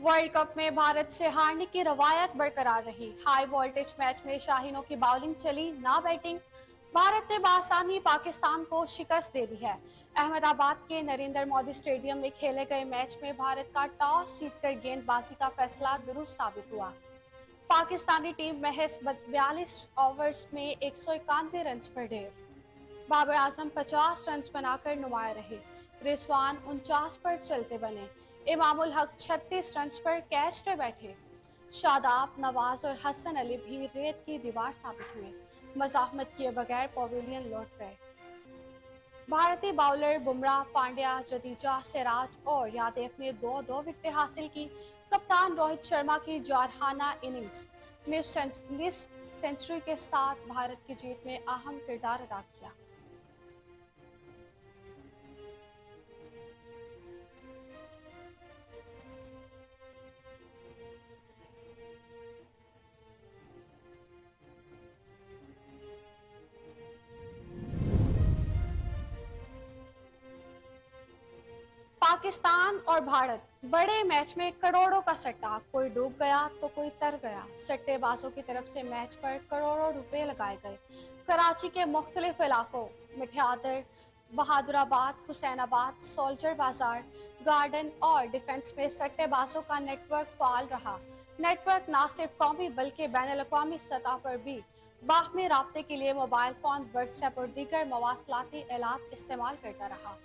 World cup में भारत से हारने की रवायत बरकरार रही। हाई वोल्टेज मैच में शाहीनों की बॉलिंग चली ना बैटिंग। भारत ने बआसानी पाकिस्तान को शिकस्त दे दी है। अहमदाबाद के नरेंद्र मोदी स्टेडियम में खेले गए मैच में भारत का टॉस जीतकर गेंदबाजी का फैसला दुरुस्त साबित हुआ। पाकिस्तानी टीम महज 42 ओवर्स में 191 रन पर ढेर। बाबर आजम 50 रन बनाकर नुमाया रहे। रिजवान 49 पर चलते बने। इमामुल हक 36 रन पर कैच पे बैठे। शादाब, नवाज और हसन अली भी रेत की दीवार साबित हुए। मजाहमत किए बगैर पवेलियन लौट गए। भारतीय बाउलर बुमराह, पांड्या, जडेजा, सिराज और यादव ने दो दो विकेटें हासिल की। कप्तान रोहित शर्मा की जारहाना इनिंग्स निस्फ सेंचुरी के साथ भारत की जीत में अहम किरदार अदा किया। पाकिस्तान और भारत बड़े मैच में करोड़ों का सट्टा, कोई डूब गया तो कोई तर गया। सट्टेबाजों की तरफ से मैच पर करोड़ों रुपए लगाए गए। कराची के मुख्तलिफ इलाकों मिठियादर, बहादुराबाद, हुसैनाबाद, सोल्जर बाजार, गार्डन और डिफेंस में सट्टेबाजों का नेटवर्क फाल रहा। नेटवर्क न सिर्फ कौमी बल्कि बैन अवी सतह पर भी बाहमी राब्ते के लिए मोबाइल फोन, व्हाट्सएप और दीगर मवासलाती एलात इस्तेमाल करता रहा।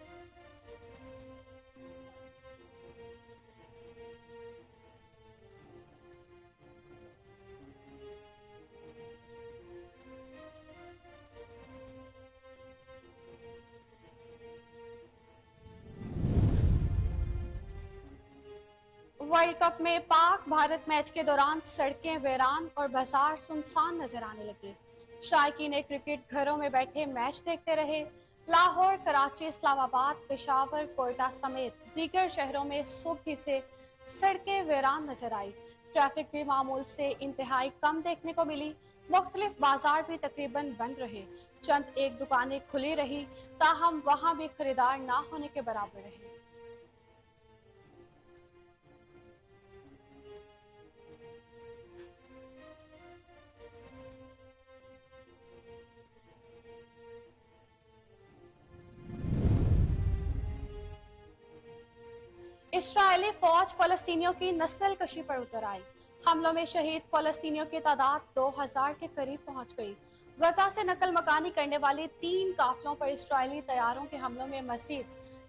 वर्ल्ड कप में पाक भारत मैच के दौरान सड़कें वीरान और बाजार सुनसान नजर आने लगे। शायकीन क्रिकेट घरों में बैठे मैच देखते रहे। लाहौर, कराची, इस्लामाबाद, पेशावर, कोयटा समेत दीगर शहरों में सुबह से सड़कें वीरान नजर आई। ट्रैफिक भी मामूल से इंतहाई कम देखने को मिली। मुख्तलिफ बाजार भी तकरीबन बंद रहे। चंद एक दुकानें खुली रही, ताहम वहां भी खरीदार ना होने के बराबर रहे। इस्राएली फौज फलस्तीनियों की नस्ल कशी पर उतर आई। हमलों में शहीद फलस्तीनियों की तादाद 2000 के करीब पहुंच गई। गजा से नकल मकानी करने वाले 3 काफिलों पर इस्राएली तैयारों के हमलों में मजीद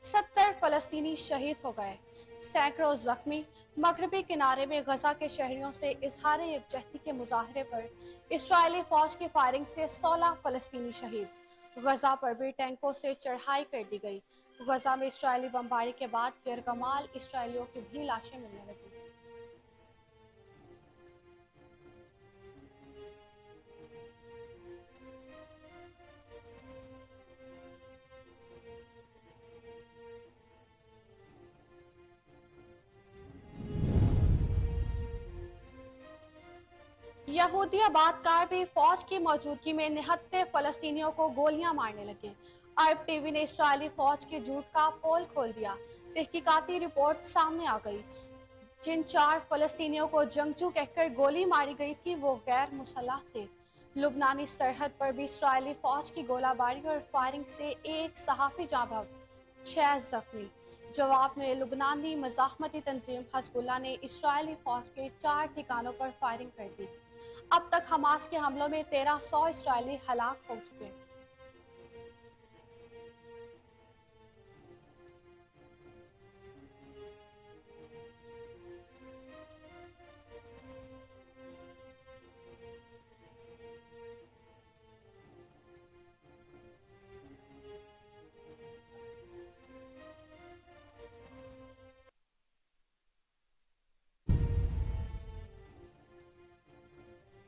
70 फलस्तीनी शहीद हो गए, सैकड़ों जख्मी। मगरबी किनारे में गजा के शहरियों से इजहार यकजहती के मुजाहरे पर इस्राएली फौज की फायरिंग से 16 फलस्तीनी शहीद। गजा पर भी टैंकों से चढ़ाई कर दी गई। गजा में इस्राएली बमबारी के बाद यरगमाल इस्राएलियों की भी लाशें मिलने लगी। यहूदी आबादकार भी फौज की मौजूदगी में निहत्थे फलस्तीनियों को गोलियां मारने लगे। अरब टीवी ने इस्राएली फौज के झूठ का पोल खोल दिया। तहकीकाती रिपोर्ट सामने आ गई। जिन 4 फलस्तीनियों को जंगजू कहकर गोली मारी गई थी वो गैर मुसल्लह थे। लुबनानी सरहद पर भी इस्राएली फौज की गोलाबारी और फायरिंग से एक सहाफी जाँ बहक, 6 जख्मी। जवाब में लुबनानी मजाहमती तंजीम हजबुल्ला ने इस्राएली फौज के 4 ठिकानों पर फायरिंग कर दी। अब तक हमास के हमलों में 1300 इस्राएली हलाक हो चुके।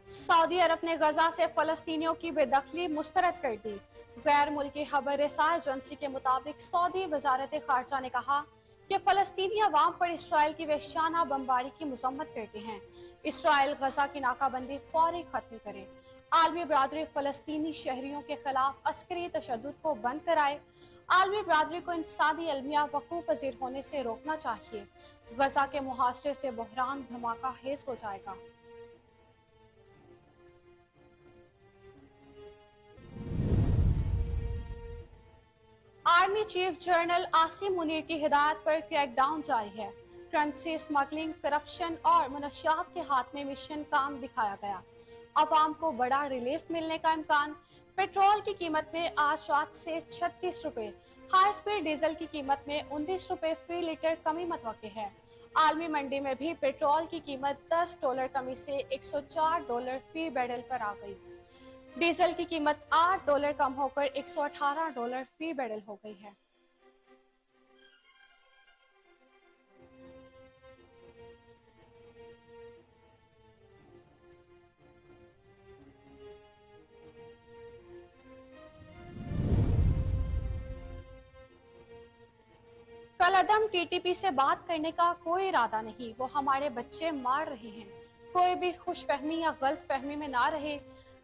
सऊदी अरब ने गजा से फलस्तीनियों की बेदखली मुस्तरद कर दी। गैर मुल्की खबर रसाई एजेंसी के मुताबिक सऊदी वजारत खारजा ने कहा कि फलस्तीनी अवाम पर इसराइल की वहशाना बमबारी की मजम्मत करते हैं। इसराइल गजा की नाकाबंदी फौरी खत्म करे। आलमी बरादरी फलस्तीनी शहरियों के खिलाफ अस्करी तशद्दुद को बंद कराए। आलमी बरादरी को इंसानी अलमिया वकूफ पजीर होने से रोकना चाहिए। गजा के मुहासरे से बहरान धमाका हेज हो जाएगा। Army chief general Asim Munir की हिदायत पर क्रैकडाउन जारी है। करेंसी स्मगलिंग, करप्शन और मनशियात के हाथ में मिशन काम दिखाया गया। अवाम को बड़ा रिलीफ मिलने का इम्कान। पेट्रोल की कीमत में आज रात से 36 रुपए, हाई स्पीड डीजल की कीमत में 19 रुपए फी लीटर कमी मतवक्के है। आलमी मंडी में भी पेट्रोल की कीमत $10 कमी से $104 फी बैरल पर आ गई। डीजल की कीमत $8 कम होकर $118 फी बैरल हो गई है। कलअदम टीटीपी से बात करने का कोई इरादा नहीं, वो हमारे बच्चे मार रहे हैं। कोई भी खुशफहमी या गलत फहमी में ना रहे।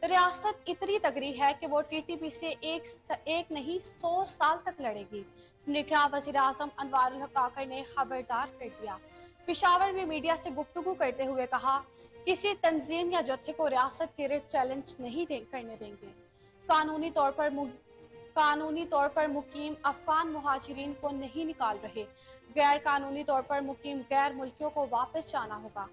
रियासत इतनी तगड़ी है कि वो टीटीपी से एक नहीं 100 साल तक लड़ेगी। निगरां वजीर आजम अनवारुल हक काकर ने खबरदार कर दिया। पिशावर में मीडिया से गुफ्तगू करते हुए कहा, किसी तंजीम या जत्थे को रियासत के रिट चैलेंज नहीं करने देंगे। कानूनी तौर पर मुकीम अफगान मुहाजिरीन को नहीं निकाल रहे। गैर कानूनी तौर पर मुकीम गैर मुल्कियों को वापस जाना होगा।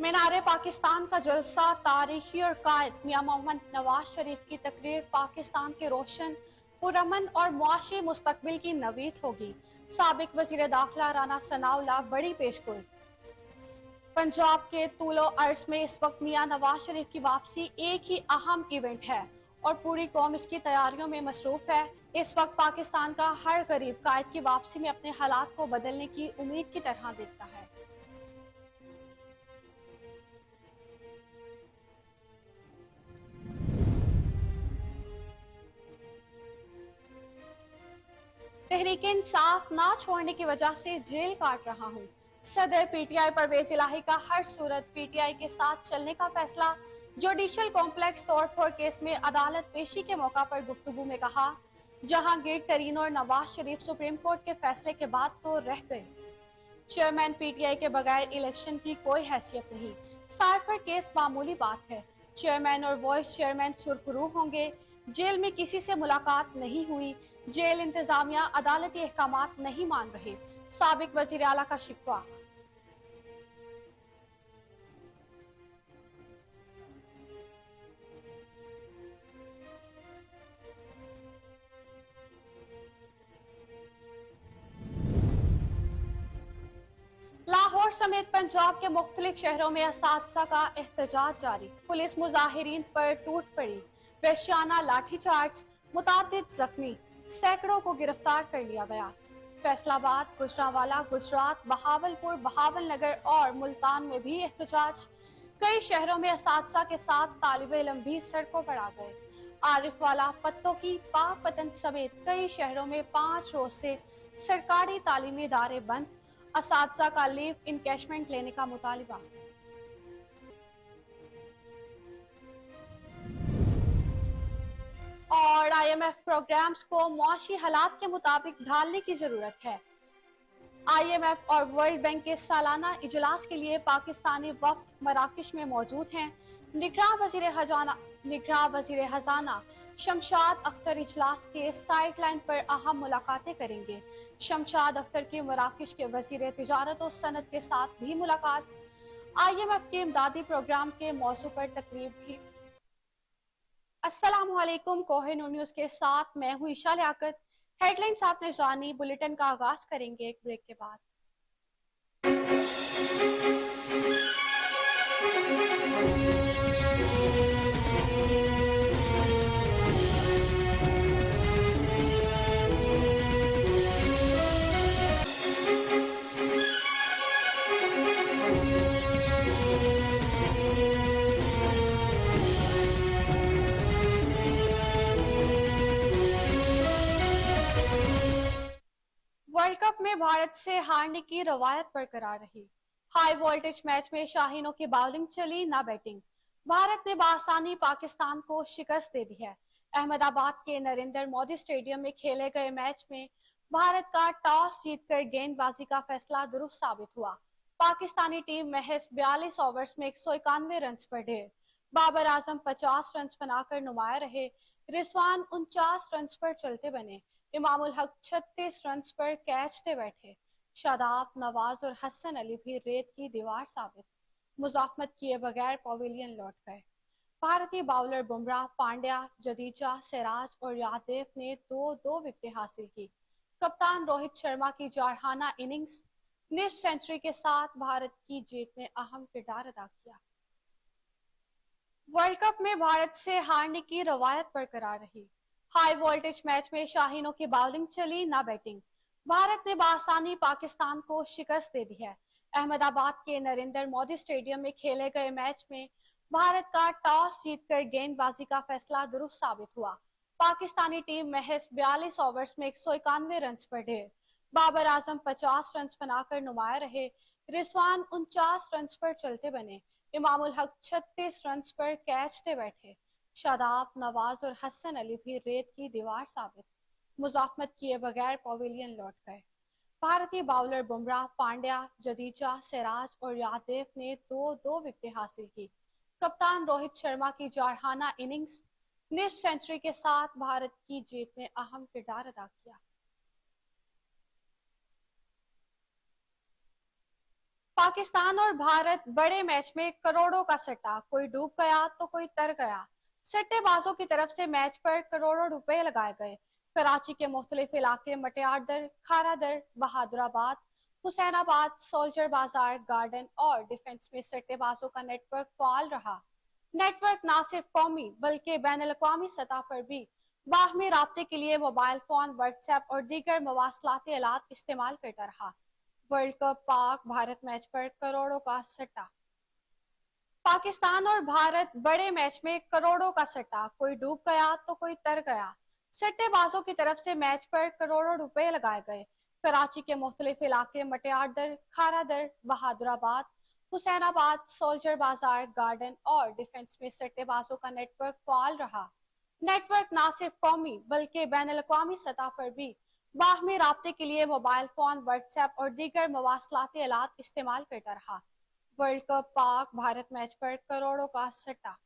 मीनारे पाकिस्तान का जलसा, तारीखी और कायद मियां मोहम्मद नवाज शरीफ की तकरीर पाकिस्तान के रोशन, पुरअमन और मुआशी मुस्तकबिल की नवीद होगी। साबिक वजीर दाखिला राना सनाउल्लाह बड़ी पेशगोई। पंजाब के तूलो अर्ज में इस वक्त मियां नवाज शरीफ की वापसी एक ही अहम इवेंट है और पूरी कौम इसकी तैयारियों में मसरूफ है। इस वक्त पाकिस्तान का हर गरीब कायद की वापसी में अपने हालात को बदलने की उम्मीद की तरह देखता है। तहरीक इंसाफ ना छोड़ने की वजह से जेल काट रहा हूँ। सदर पीटीआई परवेज इलाही का हर सूरत पीटीआई के साथ चलने का फैसला। जुडिशल कॉम्प्लेक्स तोड़फोड़ केस में अदालत पेशी के मौका पर गुफ्तगू में कहा, जहांगीर तरीन और नवाज शरीफ सुप्रीम कोर्ट के फैसले के बाद तो रह गए। चेयरमैन पीटीआई के बगैर इलेक्शन की कोई हैसियत नहीं। सार्फर केस मामूली बात है। चेयरमैन और वाइस चेयरमैन सुरखरू होंगे। जेल में किसी से मुलाकात नहीं हुई। जेल इंतजामिया अदालती अहकामात नहीं मान रहे। साबिक वजीर आला का शिकवा। लाहौर समेत पंजाब के मुख्तलिफ शहरों में असातिज़ा का एहतजाज जारी। पुलिस मुजाहिरीन पर टूट पड़ी। वहशियाना लाठीचार्ज, मुतादिद जख्मी, सैकड़ों को गिरफ्तार कर लिया गया। फैसलाबाद, गुजरांवाला, गुजरात, बहावलपुर, बहावलनगर और मुल्तान में भी एहतजाज। कई शहरों में असातिज़ा के साथ तालिबे इल्म भी सड़कों पर आ गए। आरिफवाला, पत्तोकी, पाकपतन समेत कई शहरों में 5 रोज से सरकारी तालीमी इदारे बंद। असातिज़ा का लीव इनकैशमेंट लेने का मुतालिबा। और आईएमएफ प्रोग्राम्स को मुआशी हालात के मुताबिक ढालने की जरूरत है। आईएमएफ और वर्ल्ड बैंक के सालाना इजलास के लिए पाकिस्तानी वफ्द मराकश में मौजूद हैं। निगरां वजीर खजाना शमशाद अख्तर इजलास के साइड लाइन पर अहम मुलाकातें करेंगे। शमशाद अख्तर की मराकश के वजीर तिजारत और सनत के साथ भी मुलाकात। आईएमएफ के इमदादी प्रोग्राम के मौजू पर तकरीब भी। अस्सलामुअलैकुम, कोहिनूर न्यूज के साथ मैं हूं ईशा लियाकत। हेडलाइंस आपने जानी। बुलेटिन का आगाज करेंगे एक ब्रेक के बाद। वर्ल्ड कप में भारत से हारने की रवायत बरकरार रही। हाई वोल्टेज मैच में शाहीनों की बॉलिंग चली ना बैटिंग। भारत ने बआसानी पाकिस्तान को शिकस्त दे दी है। अहमदाबाद के नरेंद्र मोदी स्टेडियम में खेले गए मैच में भारत का टॉस जीतकर गेंदबाजी का फैसला दुरुस्त साबित हुआ। पाकिस्तानी टीम महज 42 ओवर्स में 191 रन पर ढेर। बाबर आजम 50 रन बनाकर नुमाया रहे। रिजवान 49 रन पर चलते बने। इमामुल हक 36 रन पर कैचते बैठे। शादाब, नवाज और हसन अली भी रेत की दीवार साबित। मुजाफमत किए बगैर पवेलियन लौट गए। भारतीय बाउलर बुमराह, पांड्या, जडेजा, सिराज और यादव ने दो दो विकेटें हासिल की। कप्तान रोहित शर्मा की जारहाना इनिंग्स निश सेंचुरी के साथ भारत की जीत में अहम किरदार अदा किया। वर्ल्ड कप में भारत से हारने की रवायत बरकरार रही। हाई वोल्टेज मैच में शाहीनों की बॉलिंग चली ना बैटिंग। भारत ने बआसानी पाकिस्तान को शिकस्त दे दी है। अहमदाबाद के नरेंद्र मोदी स्टेडियम में खेले गए मैच में भारत का टॉस जीतकर गेंदबाजी का फैसला दुरुस्त साबित हुआ। पाकिस्तानी टीम महज 42 ओवर्स में 191 रन पर ढेर। बाबर आजम 50 रन बनाकर नुमाया रहे। रिजवान 49 रन पर चलते बने। इमामुल हक 36 रन पर कैचते बैठे। शादाब, नवाज और हसन अली भी रेत की दीवार साबित। मुजाफमत किए बगैर पवेलियन लौट गए। भारतीय बाउलर बुमराह, पांड्या, जडेजा, सिराज और यादव ने दो दो विकेटें हासिल की। कप्तान रोहित शर्मा की जारहाना इनिंग्स निश सेंचुरी के साथ भारत की जीत में अहम किरदार अदा किया। पाकिस्तान और भारत बड़े मैच में करोड़ों का सट्टा, कोई डूब गया तो कोई तर गया। सट्टेबाजों की तरफ से मैच पर करोड़ों रुपए लगाए गए। कराची के मुख्तलिफ इलाके मटियारदर, खारादर, बहादुराबाद, हुसैनाबाद, सोल्जर बाजार, गार्डन और डिफेंस में सट्टेबाजों का नेटवर्क फाल रहा। नेटवर्क न सिर्फ कौमी बल्कि बैन अवी सतह पर भी बाहमी राब्ते के लिए मोबाइल फोन, व्हाट्सएप और दीगर मवासलाती आलात इस्तेमाल करता रहा। World cup Pak Bharat match पर करोड़ों का सट्टा। पाकिस्तान और भारत बड़े मैच में करोड़ों का सट्टा, कोई डूब गया तो कोई तर गया। सट्टेबाजों की तरफ से मैच पर करोड़ों रुपए लगाए गए। कराची के मुख्तलिफ इलाके मटियारदर, खारादर, बहादुराबाद, हुसैनाबाद, सोल्जर बाजार, गार्डन और डिफेंस में सट्टेबाजों का नेटवर्क फाल रहा। नेटवर्क न सिर्फ कौमी बल्कि बैन अवी सतह पर भी बाहमी राब्ते के लिए मोबाइल फोन, व्हाट्सएप और दीगर मवासलाती आलात इस्तेमाल करता रहा। World cup Pak Bharat match पर करोड़ों का सट्टा।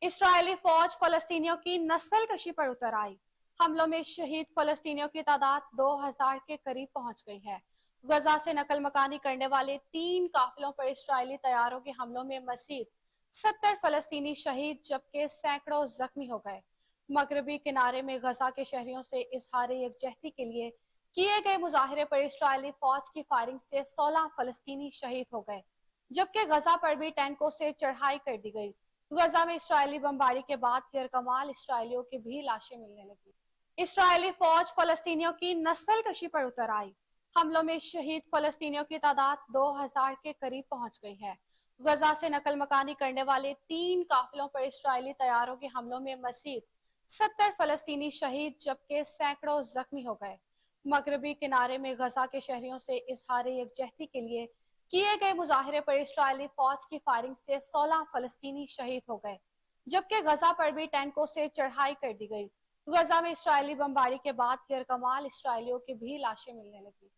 इस्राएली फौज फलस्तीनियों की नस्ल कशी पर उतर आई। हमलों में शहीद फलस्तीनियों की तादाद 2000 के करीब पहुंच गई है। गजा से नकल मकानी करने वाले 3 काफिलों पर इस्राएली तैयारों के हमलों में मजीद 70 फलस्तीनी शहीद जबकि सैकड़ों जख्मी हो गए। मगरबी किनारे में गजा के शहरियों से इजहार यकजहती के लिए किए गए मुजाहरे पर इस्राएली फौज की फायरिंग से 16 फलस्तीनी शहीद हो गए, जबकि गजा पर भी टैंकों से चढ़ाई कर दी गई। गजा में इस्राएली बमबारी के बाद यरकमाल इस्राएलियों की भी लाशें मिलने लगी। इस्राएली फौज फलस्तीनियों की नस्ल कशी पर उतर आई। हमलों में शहीद फलस्तीनियों की तादाद 2000 के करीब पहुंच गई है। गजा से नकल मकानी करने वाले 3 काफिलों पर इस्राएली तैयारों के हमलों में मजीद 70 फलस्तीनी शहीद जबकि सैकड़ों जख्मी हो गए। मगरबी किनारे में गजा के शहरियों से इजहार यकजहती के लिए किए गए मुजाहरे पर इस्राएली फौज की फायरिंग से 16 फलस्तीनी शहीद हो गए, जबकि गजा पर भी टैंकों से चढ़ाई कर दी गई। गजा में इस्राएली बमबारी के बाद यरकमाल इस्राएलियों की भी लाशें मिलने लगी।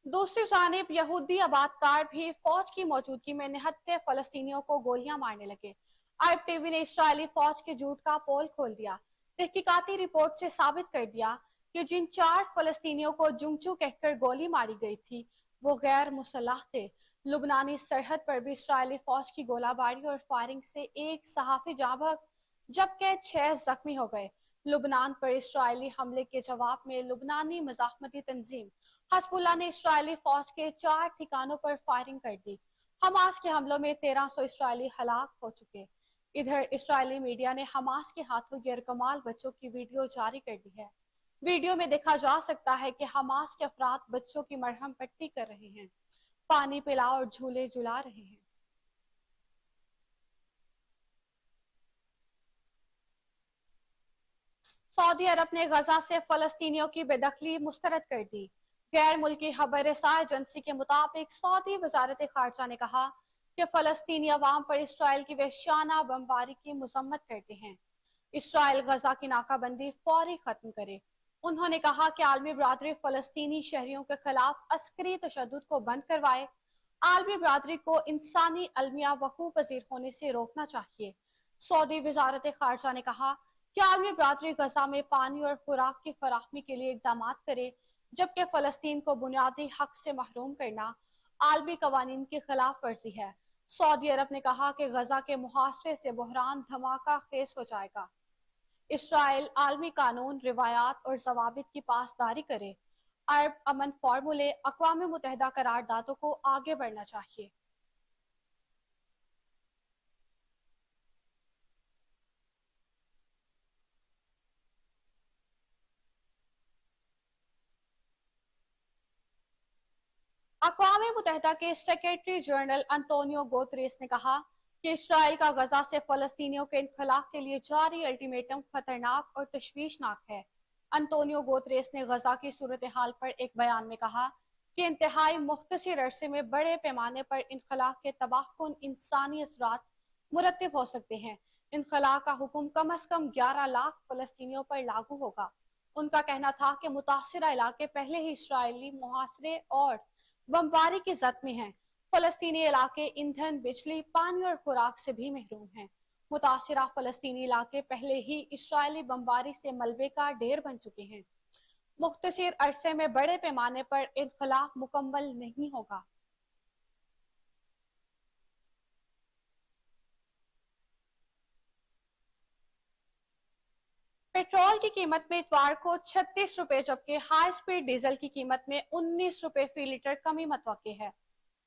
दूसरी जानिब यहूदी आबादकार भी फौज की मौजूदगी में निहत्थे फलस्तीनियों को गोलियां मारने लगे। अरब टीवी ने इस्राएली फौज के झूठ का पोल खोल दिया। तहकीकाती रिपोर्ट से साबित कर दिया कि जिन 4 फलस्तीनियों को जुमचू कहकर गोली मारी गई थी वो गैर मुसल्लह थे। लुबनानी सरहद पर भी इस्राएली फौज की गोलाबारी और फायरिंग से एक सहाफी जाँ बहक जबकि 6 जख्मी हो गए। लुबनान पर इस्राएली हमले के जवाब में लुबनानी मजाकमती तंजीम हजबुल्लाह ने इस्राएली फौज के 4 ठिकानों पर फायरिंग कर दी। हमास के हमलों में 1300 इस्राएली हलाक हो चुके। इधर इस्राएली मीडिया ने हमास के हाथों यरकमाल बच्चों की वीडियो जारी कर दी है। वीडियो में देखा जा सकता है कि हमास के अफराद बच्चों की मरहम पट्टी कर रहे हैं, पानी पिला और झूले झुला रहे हैं। सऊदी अरब ने गजा से फलस्तीनियों की बेदखली मुस्तरद कर दी। गैर मुल्की खबर-ए-रसा एजेंसी के मुताबिक सऊदी वजारत खारजा ने कहा कि फलस्तीनी अवाम पर इसराइल की वहशियाना बमबारी की मजम्मत करते हैं। इसराइल गजा की नाकाबंदी फौरी खत्म करे। उन्होंने कहा कि आलमी बरादरी फलस्तीनी शहरियों के खिलाफ अस्करी तशद्दुद को बंद करवाए। आलमी बरादरी को इंसानी अलमिया वकूफ पजीर होने से रोकना चाहिए। सऊदी वजारत खारजा ने कहा कि आलमी बरादरी गजा में पानी और खुराक की फराहमी के लिए इकदाम करे, जबकि फलस्तीन को बुनियादी हक से महरूम करना आलमी कवानीन की खिलाफ वर्जी है। सऊदी अरब ने कहा कि गजा के मुहासरे से बहरान धमाका खेज हो जाएगा। इसराइल आलमी कानून, रिवायात और जवाबित की पासदारी करे। अरब अमन फार्मूले, अक़वाम मुत्तहिदा करारदादों को आगे बढ़ना चाहिए। अक़वाम मुत्तहिदा के सेक्रेटरी जनरल अंतोनियो गुतेरेस ने कहा कि इसराइल का गजा से फलस्तीनियों के इनखला के लिए जारी अल्टीमेटम खतरनाक और तशवीशनाक है। अंतोनियो गुतेरेस ने गजा की सूरत हाल पर एक बयान में कहा कि इंतहाई मुख्तसर अरसे में बड़े पैमाने पर इनखला के तबाहकुन इंसानी असरात मुरतब हो सकते हैं। इनखला का हुक्म कम अज कम 11 लाख फलस्तीनियों पर लागू होगा। उनका कहना था कि मुतासरा इलाके पहले ही इसराइली मुहासरे और बमबारी की जद में हैं। फलस्तीनी इलाके ईंधन, बिजली, पानी और खुराक से भी महरूम हैं। मुतासरा फलस्तीनी इलाके पहले ही इसराइली बमबारी से मलबे का ढेर बन चुके हैं। मुख्तसर अरसे में बड़े पैमाने पर इनखला मुकम्मल नहीं होगा। पेट्रोल की कीमत में इतवार को 36 रुपए, जबकि हाई स्पीड डीजल की कीमत में 19 रुपए फी लीटर कमी मुतवक्के है।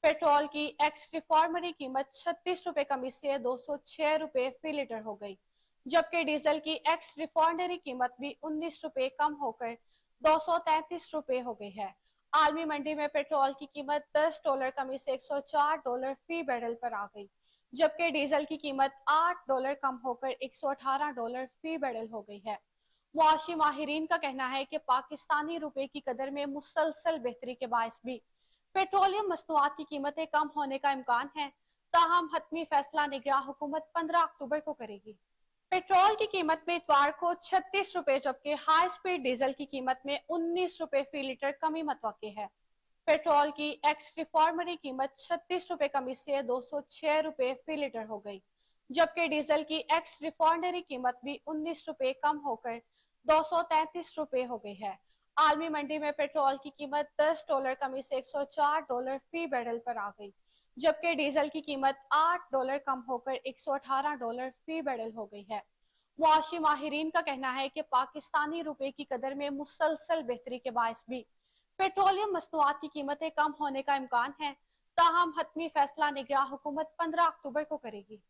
पेट्रोल की एक्स रिफॉर्मरी कीमत 36 रुपए कमी से 206 रुपए फी लीटर हो गई, जबकि डीजल की एक्स रिफॉर्मरी कीमत भी 19 रुपए कम होकर 233 रुपए हो गई है। आलमी मंडी में पेट्रोल की कीमत $10 कमी से $104 फी बैरल पर आ गई, जबकि डीजल की कीमत $8 कम होकर $118 फी बैरल हो गई है। मुआशी माहिरीन का कहना है कि पाकिस्तानी रुपए की कदर में मुसलसल बेहतरी के बायस भी पेट्रोलियम मसनूआत की कीमतें कम होने का इम्कान है। ताहम हतमी फैसला निगरान हुकूमत 15 अक्टूबर को करेगी। पेट्रोल की कीमत में इतवार को 36 रुपए, जबकि हाई स्पीड डीजल की कीमत में 19 रुपए फी लीटर कमी मुतवक्के है। पेट्रोल की एक्स रिफॉर्मरी कीमत 36 रुपए कमी से 206 रुपए फी लीटर हो गई, जबकि डीजल की एक्स रिफॉर्मरी कीमत भी 19 रुपए कम होकर 233 रुपए हो गई है। आलमी मंडी में पेट्रोल की कीमत $10 कमी से $104 फी बैरल पर आ गई, जबकि डीजल की कीमत $8 कम होकर $118 फी बैरल हो गई है। मुआशी माहिरीन का कहना है कि पाकिस्तानी रुपए की कदर में मुसलसल बेहतरी के बायस भी पेट्रोलियम मसनूआत की कीमतें कम होने का इम्कान है। ताहम हतमी फैसला निगरान हुकूमत 15 अक्टूबर को करेगी।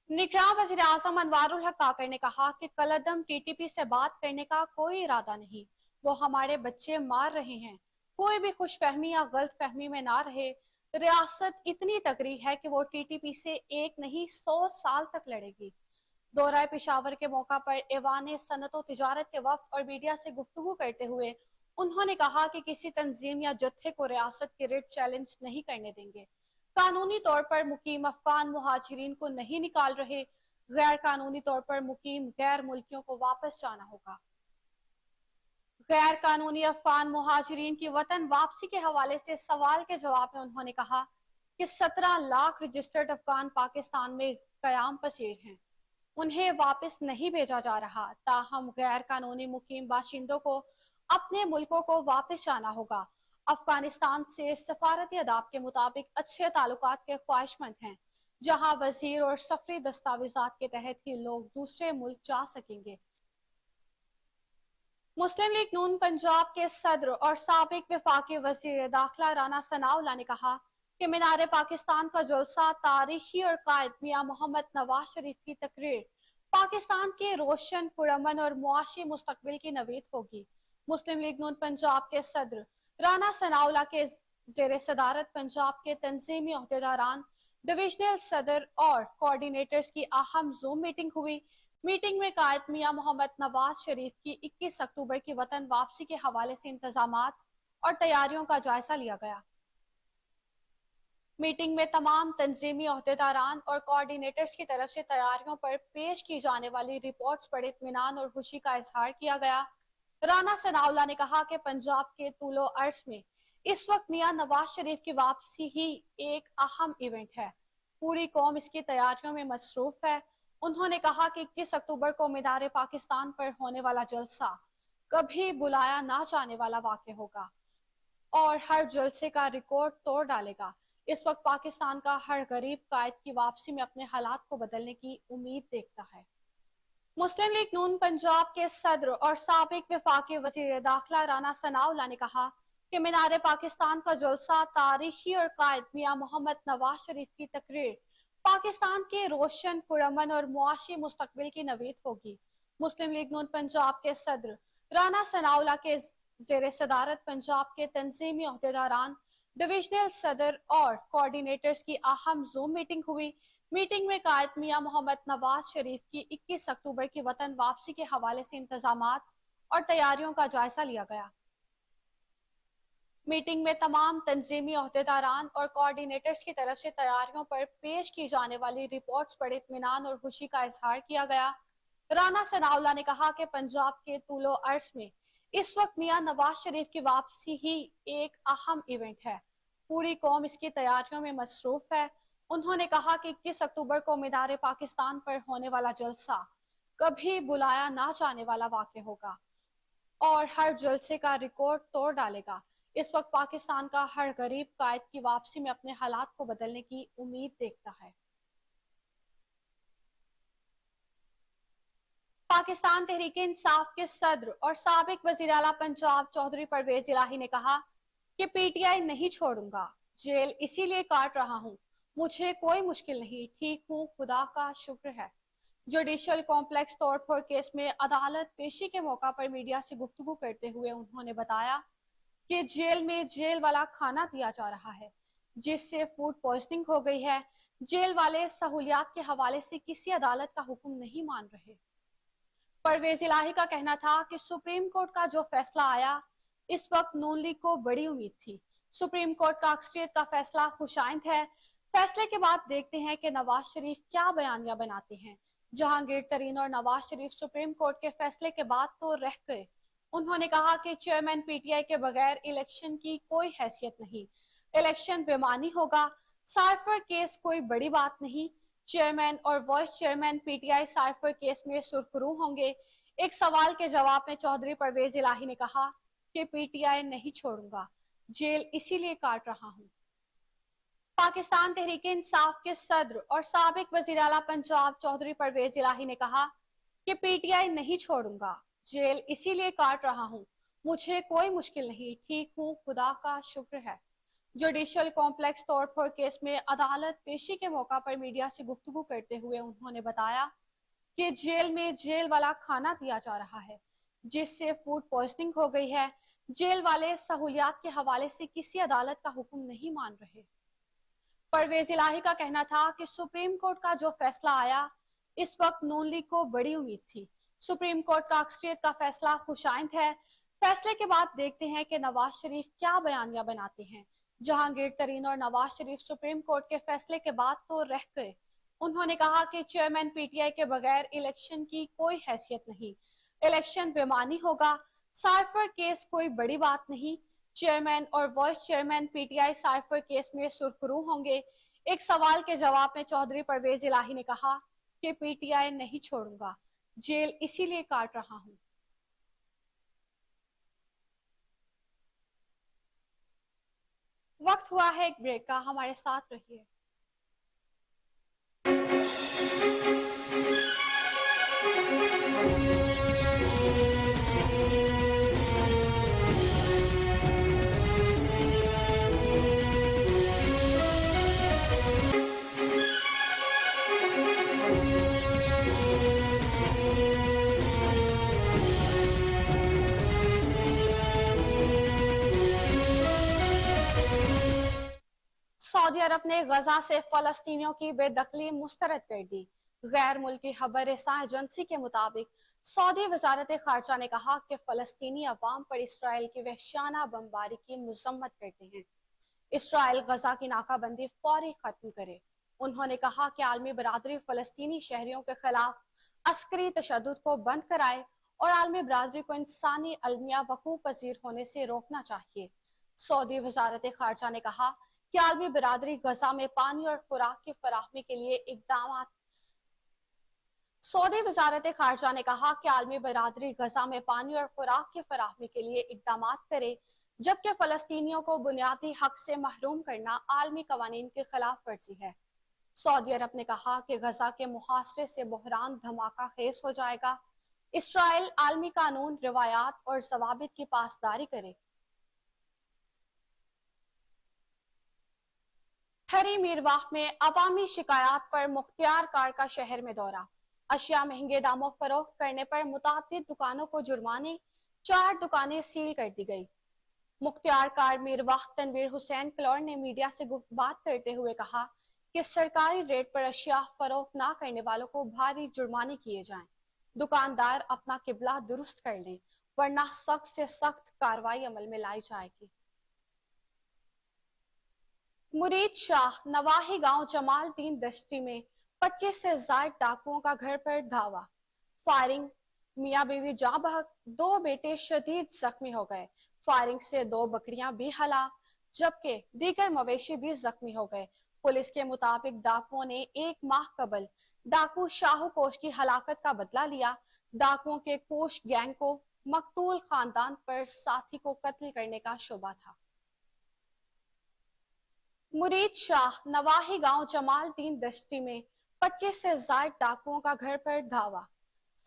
निगरान वज़ीर आज़म अनवारुल हक काकर ने कहा कि कलअदम टीटीपी से बात करने का कोई इरादा नहीं, वो हमारे बच्चे मार रहे हैं। कोई भी खुशफहमी या गलत फहमी में ना रहे। रियासत इतनी तगड़ी है कि वो टीटीपी से एक नहीं 100 साल तक लड़ेगी। दौरा पेशावर के मौका पर ऐवान सनत व तिजारत के वफ्द और मीडिया से गुफ्तगू करते हुए उन्होंने कहा कि किसी तंजीम या जत्थे को रियासत के रेट चैलेंज नहीं करने देंगे। कानूनी तौर पर मुकीम अफगान मुहाजिरीन को नहीं निकाल रहे, गैर कानूनी तौर पर मुकीम गैर मुल्कियों को वापस जाना होगा। गैर कानूनी अफगान मुहाजिरीन की वतन वापसी के हवाले से सवाल के जवाब में उन्होंने कहा कि 17 लाख रजिस्टर्ड अफगान पाकिस्तान में कयाम पसीर हैं। उन्हें वापस नहीं भेजा जा रहा। ताहम गैर कानूनी मुकीम बाशिंदों को अपने मुल्कों को वापस जाना होगा। अफगानिस्तान से सफारती अदाब के मुताबिक अच्छे ताल्लुकात के ख्वाहिशमंद हैं, जहां वजीर और सफरी दस्तावेजात के तहत ही लोग दूसरे मुल्क जा सकेंगे। मुस्लिम लीग नून पंजाब के सदर और साबिक वफाकी वजीर दाखिला राना सनाउल्लाह ने कहा कि मीनार पाकिस्तान का जलसा तारीखी और कायद मियां मोहम्मद नवाज शरीफ की तकरीर पाकिस्तान के रोशन, पुरअमन और मुआशी मुस्तकबिल की नवीद होगी। मुस्लिम लीग नून पंजाब के सदर राना सनाउल्लाह के जेर सदारत पंजाब के तंजीमी अहदेदारान, डिविजनल सदर और कोऑर्डिनेटर्स की अहम जूम मीटिंग हुई। मीटिंग में कायद मियां मोहम्मद नवाज शरीफ की 21 अक्टूबर की वतन वापसी के हवाले से इंतजामात और तैयारियों का जायजा लिया गया। मीटिंग में तमाम तंजीमी अहदेदारान और कोऑर्डिनेटर्स की तरफ से तैयारियों पर पेश की जाने वाली रिपोर्ट्स पर इत्मीनान और खुशी का इजहार किया गया। राना सनाउल्लाह ने कहा कि पंजाब के तूलो अर्ज में इस वक्त मियां नवाज शरीफ की वापसी ही एक अहम इवेंट है। पूरी कौम इसकी तैयारियों में मसरूफ है। उन्होंने कहा कि 21 अक्टूबर को मीनार पाकिस्तान पर होने वाला जलसा कभी बुलाया ना जाने वाला वाक़या होगा और हर जलसे का रिकॉर्ड तोड़ डालेगा। इस वक्त पाकिस्तान का हर गरीब कायद की वापसी में अपने हालात को बदलने की उम्मीद देखता है। मुस्लिम लीग नून पंजाब के सदर और साबिक वफाकी वजीर दाखिला राना सनाउल्लाह ने कहा कि मीनार पाकिस्तान का जलसा तारीखी और कायद मियां मोहम्मद नवाज शरीफ की तकरीर पाकिस्तान के रोशन पुरअमन और मुआशी मुस्तकबिल की नवीद होगी। मुस्लिम लीग नून पंजाब के सदर राना सनाउल्लाह के जेर सदारत पंजाब के तंजीमी अहदेदारान, डिविजनल सदर और कोऑर्डिनेटर्स की अहम जूम मीटिंग हुई। मीटिंग में कायद मियां मोहम्मद नवाज शरीफ की 21 अक्टूबर की वतन वापसी के हवाले से इंतजामात और तैयारियों का जायजा लिया गया। मीटिंग में तमाम तंजीमी अहदेदारान और कोऑर्डिनेटर्स की तरफ से तैयारियों पर पेश की जाने वाली रिपोर्ट्स पर इत्मीनान और खुशी का इजहार किया गया। राना सनाउल्लाह ने कहा कि पंजाब के तूलो अर्ज में इस वक्त मियां नवाज शरीफ की वापसी ही एक अहम इवेंट है। पूरी कौम इसकी तैयारियों में मसरूफ है। उन्होंने कहा कि 21 अक्टूबर को मीनार पाकिस्तान पर होने वाला जलसा कभी बुलाया ना जाने वाला वाक़या होगा और हर जलसे का रिकॉर्ड तोड़ डालेगा। इस वक्त पाकिस्तान का हर गरीब कायद की वापसी में अपने हालात को बदलने की उम्मीद देखता है। पाकिस्तान तहरीक इंसाफ के सदर और साबिक वजीर आला पंजाब चौधरी परवेज इलाही ने कहा कि पीटीआई नहीं छोड़ूंगा, जेल इसीलिए काट रहा हूँ, मुझे कोई मुश्किल नहीं, ठीक हूँ, खुदा का शुक्र है। जुडिशियल कॉम्प्लेक्स तोड़फोड़ केस में अदालत पेशी के मौका पर मीडिया से गुफ्तगू करते हुए उन्होंने बताया कि जेल में जेल वाला खाना दिया जा रहा है जिससे फूड पॉइजनिंग हो गई है। जेल वाले सहूलियात के हवाले से किसी अदालत का हुक्म नहीं मान रहे। परवेज इलाही का कहना था कि सुप्रीम कोर्ट का जो फैसला आया, इस वक्त नून लीग को बड़ी उम्मीद थी। सुप्रीम कोर्ट का अक्सरियत का फैसला खुशाइंद है। फैसले के बाद देखते हैं कि नवाज शरीफ क्या बयानिया बनाते हैं। जहांगीर तरीन और नवाज शरीफ सुप्रीम कोर्ट के फैसले के बाद तो रह गए। उन्होंने कहा कि चेयरमैन पीटीआई के बगैर इलेक्शन की कोई हैसियत नहीं, इलेक्शन बेमानी होगा। साइफर केस कोई बड़ी बात नहीं, चेयरमैन और vice chairman PTI cipher case में सुरखरू होंगे। एक सवाल के जवाब में चौधरी परवेज इलाही ने कहा कि पीटीआई नहीं छोड़ूंगा, जेल इसीलिए काट रहा हूं। पाकिस्तान तहरीक इंसाफ के सदर और साबिक वजीर आला पंजाब चौधरी परवेज इलाही ने कहा कि पीटीआई नहीं छोड़ूंगा, जेल इसीलिए काट रहा हूं, मुझे कोई मुश्किल नहीं, ठीक हूँ, खुदा का शुक्र है। जुडिशियल कॉम्प्लेक्स तोड़फोड़ केस में अदालत पेशी के मौका पर मीडिया से गुफ्तगू करते हुए उन्होंने बताया कि जेल में जेल वाला खाना दिया जा रहा है जिससे फूड पॉइजनिंग हो गई है। जेल वाले सहूलियात के हवाले से किसी अदालत का हुक्म नहीं मान रहे। परवेज इलाही का कहना था कि सुप्रीम कोर्ट का जो फैसला आया, इस वक्त नून लीग को बड़ी उम्मीद थी। सुप्रीम कोर्ट का अक्सरियत का फैसला खुशाइंद है। फैसले के बाद देखते हैं कि नवाज शरीफ क्या बयानिया बनाते हैं। जहांगीर तरीन और नवाज शरीफ सुप्रीम कोर्ट के फैसले के बाद तो रह गए। उन्होंने कहा कि चेयरमैन पीटीआई के बगैर इलेक्शन की कोई हैसियत नहीं, इलेक्शन बेमानी होगा। साइफर केस कोई बड़ी बात नहीं, चेयरमैन और vice chairman PTI cipher case में सुरखरू होंगे। एक सवाल के जवाब में चौधरी परवेज इलाही ने कहा कि पीटीआई नहीं छोड़ूंगा, जेल इसीलिए काट रहा हूं। वक्त हुआ है एक ब्रेक का, हमारे साथ रहिए। सऊदी अरब ने गजा से फलस्तीनियों की बेदखली मुस्तरद कर दी। गैर मुल्की खबर-ए-रसां एजेंसी के मुताबिक सऊदी वजारत खारजा ने कहा कि फ़लस्तीनी अवाम पर इसराइल की वहशियाना बमबारी की मजम्मत करते हैं। इसराइल गजा की नाकाबंदी फौरी खत्म करे। उन्होंने कहा कि आलमी बरादरी फ़लस्तीनी शहरियों के खिलाफ अस्करी तशद्दुद को बंद कराए और आलमी बरादरी को इंसानी अलमिया वकूफ़ पजीर होने से रोकना चाहिए। सऊदी वजारत खारजा ने कहा कि आलमी बरादरी गजा में पानी और खुराक की फराहमी के लिए इकदाम सऊदी वजारत खारजा ने कहा कि आलमी बरादरी गजा में पानी और खुराक की फराहमी के लिए इकदाम करे, जबकि फ़लस्तीनियों को बुनियादी हक से महरूम करना आलमी कवानीन के खिलाफ वर्जी है। सऊदी अरब ने कहा कि गजा के मुहासरे से बहरान धमाका खेज हो जाएगा। इसराइल आलमी कानून, रिवायात और ज़वाबित की पासदारी करे। ठहरी मीरवाह में अवामी शिकायत पर मुख्तियार कार का शहर में दौरा। अशिया महंगे दामों फरोख्त करने पर मुतादिद दुकानों को जुर्माने, 4 दुकानें सील कर दी गई। मुख्तियार कार मीरवाह तनवीर हुसैन क्लौर ने मीडिया से बात करते हुए कहा कि सरकारी रेट पर अशिया फरोख्त ना करने वालों को भारी जुर्माने किए जाएं। दुकानदार अपना किबला दुरुस्त कर लें, वरना सख्त से सख्त कार्रवाई अमल में लाई जाएगी। मुरीद शाह नवाही गांव जमालदीन दश्ती में 25 से ज्यादा डाकुओं का घर पर धावा। फायरिंग, मियां बीवी जां बहक, 2 बेटे शदीद जख्मी हो गए। फायरिंग से 2 बकरियां भी हलाक, जबकि दीगर मवेशी भी जख्मी हो गए। पुलिस के मुताबिक डाकुओं ने 1 माह कबल डाकू शाहू कोश की हलाकत का बदला लिया। डाकुओं के कोश गैंग को मकतूल खानदान पर साथी को कत्ल करने का शुबा था। मुरीद शाह नवाही गांव जमालदीन दश्ती में 25 से ज्यादा डाकुओं का घर पर धावा।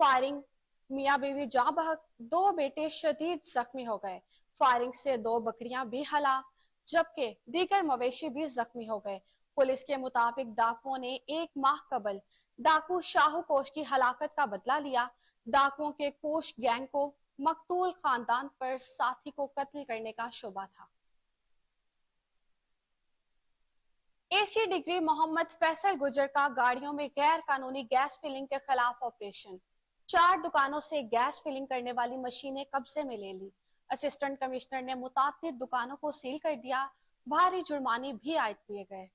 फायरिंग, मियां बीवी जां बहक, 2 बेटे शदीद जख्मी हो गए। फायरिंग से 2 बकरियां भी हलाक, जबकि दीगर मवेशी भी जख्मी हो गए। पुलिस के मुताबिक डाकुओं ने 1 माह कबल डाकू शाहू कोश की हलाकत का बदला लिया। डाकुओं के कोश गैंग को मकतूल खानदान पर साथी को कत्ल करने का शुबा था। एसी डिग्री मोहम्मद फैसल गुजर का गाड़ियों में गैर कानूनी गैस फिलिंग के खिलाफ ऑपरेशन। 4 दुकानों से गैस फिलिंग करने वाली मशीनें कब्जे में ले ली। असिस्टेंट कमिश्नर ने मुतादिद दुकानों को सील कर दिया। भारी जुर्माने भी आयद किए गए।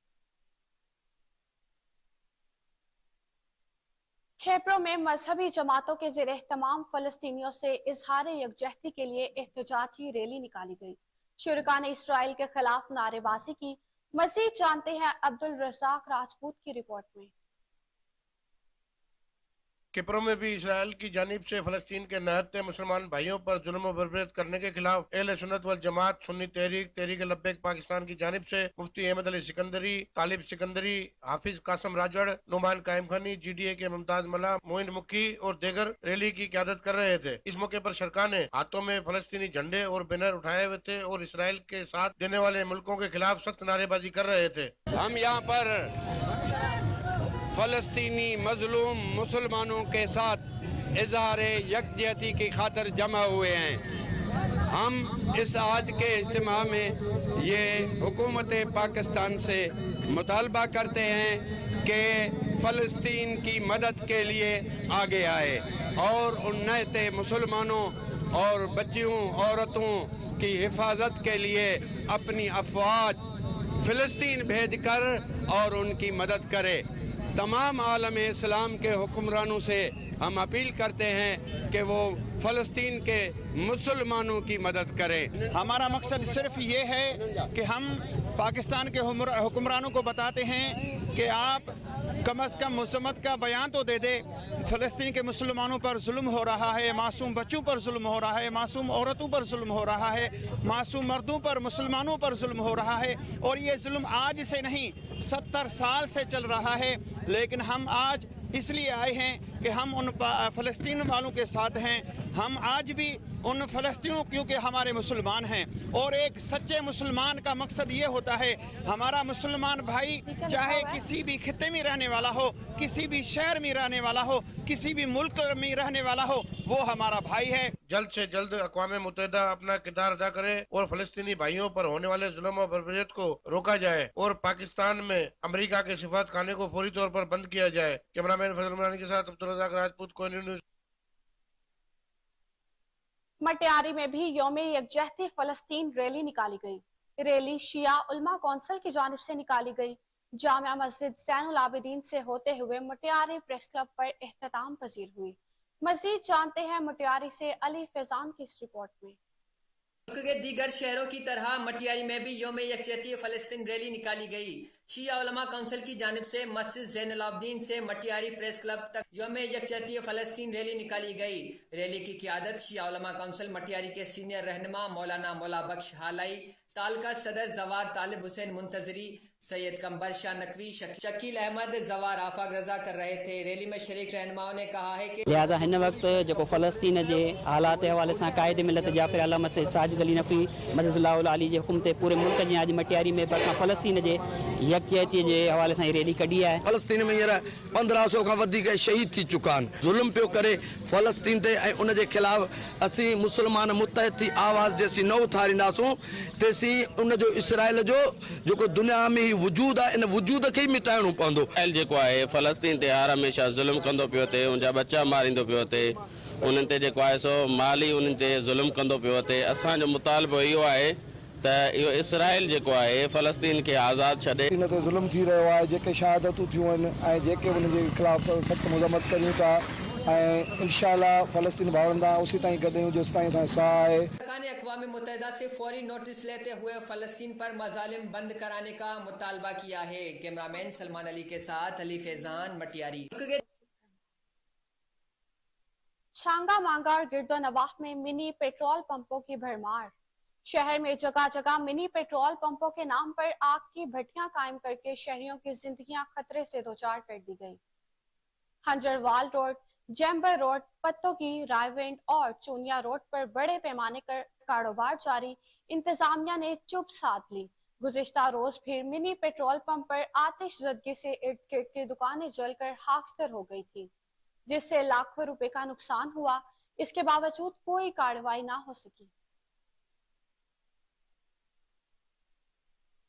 खेपरों में मजहबी जमातों के ज़ेर एहतमाम फ़लस्तीनियों से इजहार यकजहती के लिए एहतजाजी रैली निकाली गई। शुरका ने इसराइल के खिलाफ नारेबाजी की। मज़ीद जानते हैं अब्दुल रज़ाक राजपूत की रिपोर्ट में। किप्रों में भी इसराइल की जानिब से फ़लस्तीन के निहत्ते मुसलमान भाइयों पर जुल्म व बर्बरियत करने के खिलाफ अहले सुन्नत वल जमात, सुन्नी तहरीक लब्बैक पाकिस्तान की जानिब से मुफ्ती अहमद अली सिकंदरी, तालिब सिकंदरी, हाफिज कासम राजड़, नुमान कायम खानी, GDA के मुमताज मला, मोइन मुक्की और देगर रैली की क़यादत कर रहे थे। इस मौके पर सरकार ने हाथों में फ़लस्तीनी झंडे और बैनर उठाए हुए थे और इसराइल के साथ देने वाले मुल्कों के खिलाफ सख्त नारेबाजी कर रहे थे। हम यहाँ पर फ़लस्तीनी मजलूम मुसलमानों के साथ इज़हार यकजहती की खातिर जमा हुए हैं। हम इस आज के इज्तिमा में ये हुकूमत पाकिस्तान से मुतालबा करते हैं कि फ़लस्तीन की मदद के लिए आगे आए और उन निहत्ते मुसलमानों और बच्चियों, औरतों की हिफाजत के लिए अपनी अफवाज फ़लस्तीन भेजकर और उनकी मदद करे। तमाम आलम इस्लाम के हुक्मरानों से हम अपील करते हैं कि वो फ़लस्तीन के मुसलमानों की मदद करें। हमारा मकसद सिर्फ ये है कि हम पाकिस्तान के हुक्मरानों को बताते हैं कि आप कम अज़ कम मुसम्मत का बयान तो दे दे। फ़लस्तीन के मुसलमानों पर जुल्म हो रहा है, मासूम बच्चों पर जुल्म हो रहा है, मासूम औरतों पर जुल्म हो रहा है, मासूम मर्दों पर, मुसलमानों पर जुल्म हो रहा है। और ये जुल्म आज से नहीं 70 साल से चल रहा है। लेकिन हम आज इसलिए आए हैं कि हम उन फ़लस्तीन वालों के साथ हैं। हम आज भी उन फ़लस्तीनियों, क्योंकि हमारे मुसलमान हैं, और एक सच्चे मुसलमान का मकसद ये होता है, हमारा मुसलमान भाई चाहे किसी भी खित्ते में रहने वाला हो, किसी भी शहर में रहने वाला हो, किसी भी मुल्क में रहने वाला हो, वो हमारा भाई है। जल्द से जल्द अक़वाम मुत्तहिदा अपना किरदार अदा करे और फ़लस्तीनी भाइयों पर होने वाले जुल्म और बर्बरियत को रोका जाए और पाकिस्तान में अमेरिका के सिफारत खाने को फौरी तौर पर बंद किया जाए। कैमरामैन फजल इमरानी के साथ अब्दुल रज़ाक राजपूत, कोई न्यूज़। मटियारी में भी यौम यकजहती फ़लस्तीन रैली निकाली गई। रैली शिया उलमा कौंसिल की जानिब से निकाली गई। जामिया मस्जिद ज़ैनुल आबिदीन से होते हुए मटियारी प्रेस क्लब पर इख्तिताम पजीर हुई। मजीद जानते हैं मटियारी से अली फैजान की इस रिपोर्ट में। मुल्क के दीगर शहरों की तरह मटियारी में भी यौम यकजहती फ़लस्तीन रैली निकाली गई। शिया उलमा काउंसिल की जानिब से मस्जिद ज़ैनुल आबिदीन से मटियारी प्रेस क्लब तक यौम यकजहती फ़लस्तीन रैली निकाली गई। रैली की क़ियादत शिया उलमा काउंसिल मटियारी के सीनियर रहनुमा मौलाना मौला बख्श हालाई, तालका सदर जवार तालिब हुसैन मुंतजरी, सैयद कंबर शाह नकवी, शकील अहमद, जवार आफाक रजा कर रहे थे। रैली में शरीक रहनुमाओं ने कहा है कि लिहाजा हिन वक्त जो फ़लस्तीन के हालात के हवाले से कायदे मिलत जाफ़िर अल्लामा से साजिद अली नकवी मददुल्लाह अली के हुक्म ते पूरे मुल्क जी अज मटियारी में बस फ़लस्तीन के यकजहती के हवाले से रैली कढी है। फ़लस्तीन में हींअर 1500 खां वधीक शहीद थी चुका आहिनि। ज़ुल्म पियो करे फ़लस्तीन ते, ऐं उन जे ख़िलाफ़ असीं मुसलमान मुतहद थी आवाज़ जेसीं न उथारींदासूं तेसीं उन जो इसराइल जो जेको दुनिया में ही वजूद आहे, इन वजूद खे ई मिटाइणो पवंदो। इसराइल जेको आहे फ़लस्तीन ते हर हमेशह ज़ुल्म कंदो पियो थिए, उनजा बच्चा मारींदो पियो थिए, उन्हनि ते जेको आहे सो माली उन्हनि ते ज़ुल्म कंदो पियो थिए। असांजो मुतालबो इहो आहे त इहो इसराइल जेको आहे फ़लस्तीन खे आज़ादु छॾे। इन ते ज़ुल्म थी रहियो आहे, जेके शहादतूं थियूं आहिनि ऐं जेके उन जे ख़िलाफ़ सख़्तु मज़म्मत करियूं था, ऐं इंशाअल्लाह फ़लस्तीन भावरंदा उसी ताईं गॾियूं जेसिताईं असां साह आहे। ने अक़वाम मुत्तहिदा से फौरी नोटिस लेते हुए फ़लस्तीन पर मज़ालिम बंद कराने का मुतालबा किया है। कैमरामैन सलमान अली के साथ अली फैजान, मटियारी। छांगा मांगा और गिरदो नवाह में मिनी पेट्रोल पंपों की भरमार। शहर में जगह जगह मिनी पेट्रोल पंपों के नाम पर आग की भट्टियां कायम करके शहरियों की जिंदगियां खतरे से दो चार कर दी गई। हंजरवाल रोड, जैम्बर रोड, पत्तों की रायवेंट और चूनिया रोड पर बड़े पैमाने पर कारोबार जारी। इंतजामिया ने चुप साध ली। गुज़िश्ता रोज फिर मिनी पेट्रोल पंप पर आतिशज़दगी से इर्द गिर्द की दुकानें जलकर खाकसतर हो गई थी, जिससे लाखों रुपए का नुकसान हुआ। इसके बावजूद कोई कार्रवाई ना हो सकी।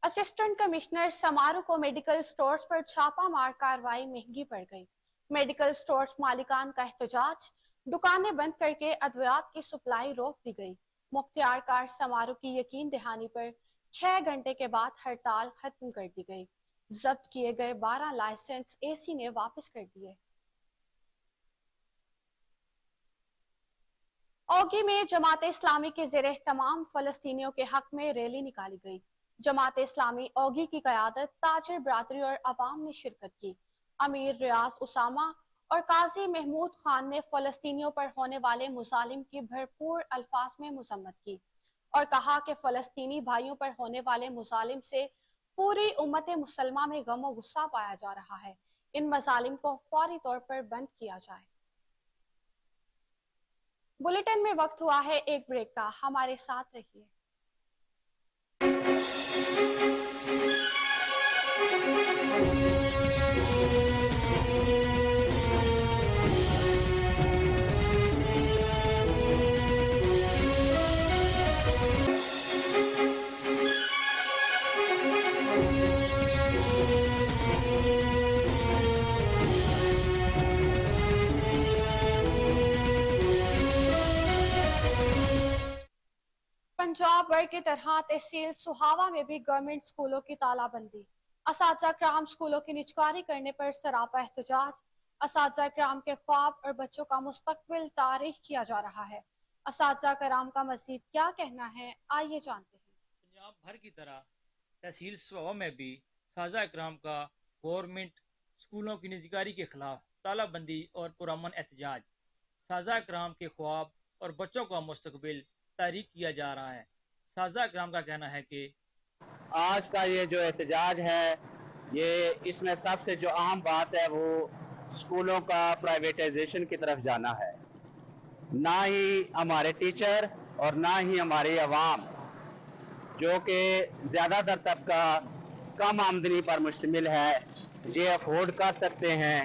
असिस्टेंट कमिश्नर समारू को मेडिकल स्टोर्स पर छापा मार कार्रवाई महंगी पड़ गई। मेडिकल स्टोर्स मालिकान का एहतजाज, दुकानें बंद करके अद्वियात की सप्लाई रोक दी गई। मुख्तियार कार समारू की यकीन दहानी पर 6 घंटे के बाद हड़ताल खत्म कर दी गई। जब्त किए गए 12 लाइसेंस एसी ने वापस कर दिए। ओगी में जमात इस्लामी के ज़ेरे तमाम फ़लस्तीनियों के हक में रैली निकाली गई। जमात इस्लामी ओगी की क़यादत ताजिर बरादरी और अवाम ने शिरकत की। अमीर रियाज उसामा और काजी महमूद खान ने फ़लस्तीनियों पर होने वाले मुजालिम की भरपूर अल्फाज में मज़म्मत की और कहा कि फ़लस्तीनी भाइयों पर होने वाले मुजालिम से पूरी उम्मत मुसलमा में गम व गुस्सा पाया जा रहा है। इन मजालिम को फौरी तौर पर बंद किया जाए। बुलेटिन में वक्त हुआ है एक ब्रेक का, हमारे साथ रहिए। पंजाब भर की तरह तहसील सुहावा में भी गवर्नमेंट स्कूलों की तालाबंदी। असातिज़ा कराम स्कूलों की निजकारी करने पर सरापा एहतजाज। असातिज़ा कराम के ख्वाब और बच्चों का मुस्तकबिल तारीख किया जा रहा है। असातिज़ा कराम का मज़ीद क्या कहना है, आइए जानते हैं। पंजाब भर की तरह तहसील सुहावा में भी असातिज़ा कराम का गवर्नमेंट स्कूलों की निजकारी के खिलाफ तालाबंदी और पुरअमन एहतजाज। असातिज़ा कराम के ख्वाब और बच्चों का मुस्तकबिल तारीख किया जा रहा है। असातिज़ा कराम का कहना है कि आज का ये जो एहतजाज है, ये इसमें सबसे जो अहम बात है वो स्कूलों का प्राइवेटाइजेशन की तरफ जाना है। ना ही हमारे टीचर और ना ही हमारी आवाम, जो कि ज़्यादातर तबका कम आमदनी पर मुश्तमिल है, ये अफोर्ड कर सकते हैं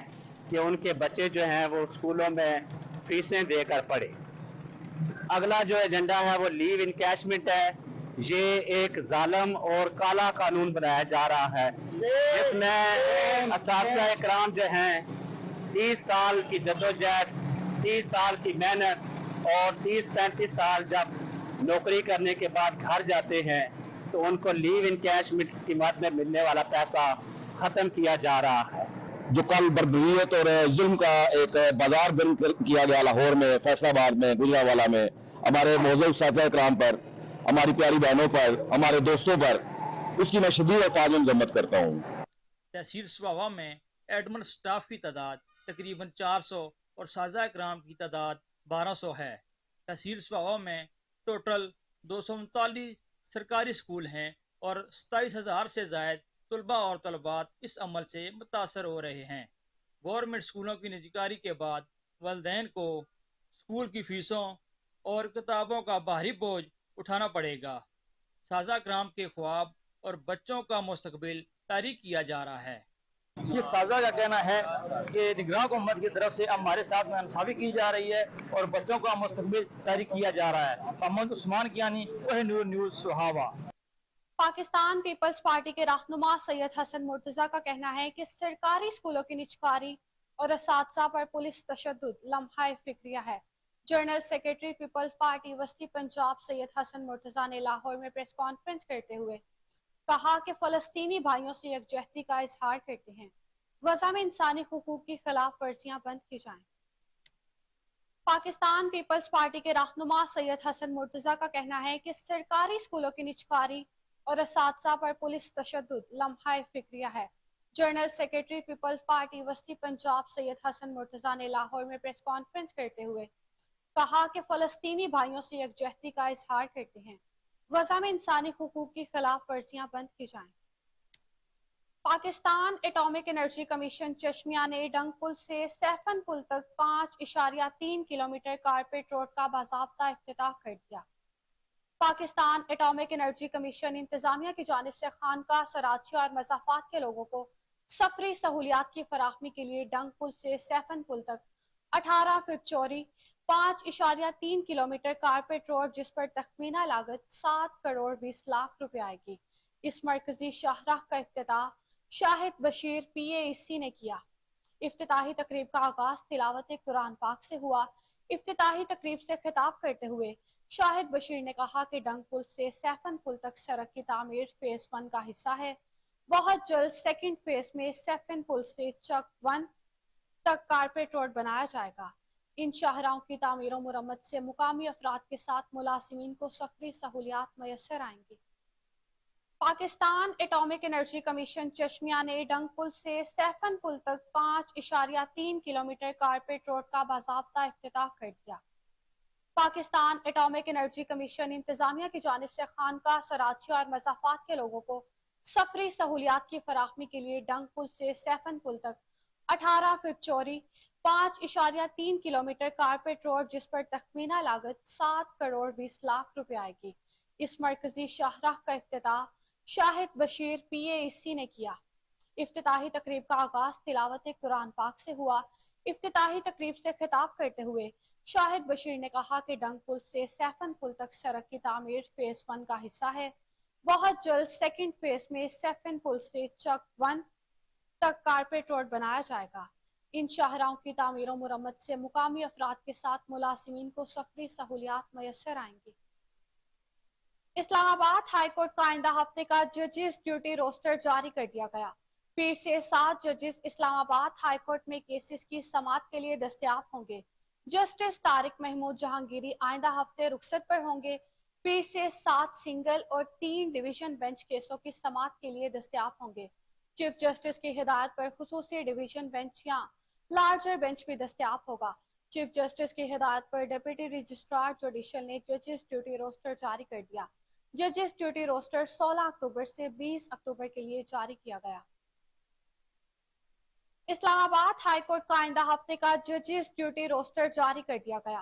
कि उनके बच्चे जो हैं वो स्कूलों में फीसें देकर पढ़े। अगला जो एजेंडा है वो लीव इनकैशमेंट है। ये एक जालिम और काला कानून बनाया जा रहा है, जिसमें असातिज़ा इकराम जो हैं 30 साल की जद्दोजहद, 30 साल की मेहनत और 30-35 साल जब नौकरी करने के बाद घर जाते हैं तो उनको लीव इनकैशमेंट की मद में मिलने वाला पैसा ख़त्म किया जा रहा है। जो कल बर्बरियत और जुल्म का एक बाजार बंद किया गया लाहौर में, फैसलाबाद में, गुजरांवाला में, हमारे मौजूद साथिया इकराम पर, हमारी प्यारी बहनों पर, हमारे दोस्तों पर, उसकी मैं शदीद अल्फाज में मजम्मत करता हूँ। तहसील स्वावा में एडमिन स्टाफ की तादाद तकरीबन 400 और साजा इकराम की तादाद 1200 है। तहसील स्वावा में टोटल 239 सरकारी स्कूल हैं और 27,000 से ज़ायद तलबा और तलबात इस अमल से मुतासर हो रहे हैं। गवर्नमेंट स्कूलों की निजीकारी के बाद वालिदैन को स्कूल की फीसों और किताबों का भारी बोझ उठाना पड़ेगा। साजा इकराम के ख्वाब और बच्चों का मुस्तकबिल तारीख किया जा रहा है। ये साजा का कहना है कि निगरान हुकूमत की तरफ से हमारे साथ नाइंसाफी की जा रही है और बच्चों का मुस्तकबिल तारीख किया जा रहा है। Mohammad Usman Kiyani, Kohinoor news, Suhawa. Pakistan peoples party के रहनुमा सैयद हसन मुर्तजा का कहना है कि सरकारी स्कूलों की निजकारी और असातिज़ा पर पुलिस तशद्दुद लम्हा फिक्रिया है। जनरल सेक्रेटरी पीपल्स पार्टी वस्ती पंजाब सैयद हसन मुर्तजा ने लाहौर में प्रेस कॉन्फ्रेंस करते हुए कहा कि फ़लस्तीनी भाइयों से यकजहती का इजहार करते हैं, गज़ा में इंसानी हुकूक की खिलाफ वर्जियां बंद की जाएं। पाकिस्तान पीपल्स पार्टी के रहनुमा सैयद हसन मुर्तजा का कहना है कि सरकारी स्कूलों की निजकारी और असातिज़ा पर पुलिस तशद्दुद लम्हा फिक्रिया है। जनरल सेक्रेटरी पीपल्स पार्टी वस्ती पंजाब सैयद हसन मुर्तजा ने लाहौर में प्रेस कॉन्फ्रेंस करते हुए कहा कि फ़लस्तीनी भाइयों से यकजहती का इजहार करते हैं, गज़ा में इंसानी हुकूक की खिलाफ वर्जियां बंद की जाएं। पाकिस्तान एटॉमिक एनर्जी कमीशन चश्मिया ने डंग पुल से सैफन पुल तक 5.3 किलोमीटर कारपेट रोड का बाज़ाब्ता इफ्तिताह कर दिया। पाकिस्तान एटॉमिक एनर्जी कमीशन इंतजामिया की जानिब से खानका, सराची और मज़ाफात के लोगों को सफरी सहूलियात की फराहमी के लिए डंग पुल से सैफन पुल तक 18 फीट चौड़ी 5.3 किलोमीटर कारपेट रोड, जिस पर तखमीना लागत 7 करोड़ 20 लाख रुपए आएगी। इस मरकजी शाहराह का इफ्तिताह शाहिद बशीर PAEC ने किया। इफ्तिताही तकरीब का आगाज तिलावत कुरान पाक से हुआ। इफ्तिताही तकरीब से खिताब करते हुए शाहिद बशीर ने कहा कि डंग पुल से सैफन पुल तक सड़क की तामीर फेज 1 का हिस्सा है। बहुत जल्द सेकंड फेज में सैफन पुल से चक 1 तक कारपेट रोड बनाया जाएगा। इन शाहराहों की तामीर और मुरम्मत से मुकामी अफराद के साथ मुलाजिमीन को सफरी सहूलियात मैसर आएंगी। पाकिस्तान एटॉमिक एनर्जी कमीशन चश्मिया ने डंग पुल से सैफन पुल तक 5.3 किलोमीटर कारपेट रोड का बाज़ाब्ता इफ्तिताह कर दिया। पाकिस्तान एटॉमिक एनर्जी कमीशन इंतजामिया की जानिब से खानका, सराची और मज़ाफात के लोगों को सफरी सहूलियात की फराहमी के लिए डंग पुल से सैफन पुल तक 18 फीट चौड़ी 5.3 किलोमीटर कारपेट रोड, जिस पर तखमीना लागत 7 करोड़ 20 लाख रुपए आएगी। इस मरकजी शाहराह का इफ्तिताह शाहिद बशीर PAEC ने किया। इफ्तिताही तकरीब का आगाज तिलावत कुरान पाक से हुआ। इफ्तिताही तकरीब से खिताब करते हुए शाहिद बशीर ने कहा कि डंग पुल से सैफन पुल तक सड़क की तामीर फेज 1 का हिस्सा है। बहुत जल्द सेकंड फेज में सैफन पुल से चक 1 तक कारपेट रोड बनाया जाएगा। इन शाहराहों की तामीर और मुरम्मत से मुकामी अफराद के साथ मुलाजिमीन को सफरी सहूलियात मैसर आएंगी। इस्लामाबाद हाईकोर्ट का आइंदा हफ्ते का जजेस ड्यूटी रोस्टर जारी कर दिया गया। पीर से 7 जजेस इस्लामाबाद हाईकोर्ट में केसेस की समाअत के लिए दस्तयाब होंगे। जस्टिस तारिक महमूद जहांगीरी आइंदा हफ्ते रुखसत पर होंगे। पीर से 7 सिंगल और 3 डिवीजन बेंच केसों की समाअत के लिए दस्तयाब होंगे। चीफ जस्टिस की हिदायत पर खुसूसी डिवीजन बेंच या लार्जर बेंच भी दस्तयाब होगा। चीफ जस्टिस की हिदायत पर डिप्टी रजिस्ट्रार जुडिशल ने जजेस ड्यूटी रोस्टर जारी कर दिया। जजेस ड्यूटी रोस्टर 16 अक्टूबर से 20 अक्टूबर के लिए जारी किया गया। इस्लामाबाद हाईकोर्ट का आइंदा हफ्ते का जजेस ड्यूटी रोस्टर जारी कर दिया गया।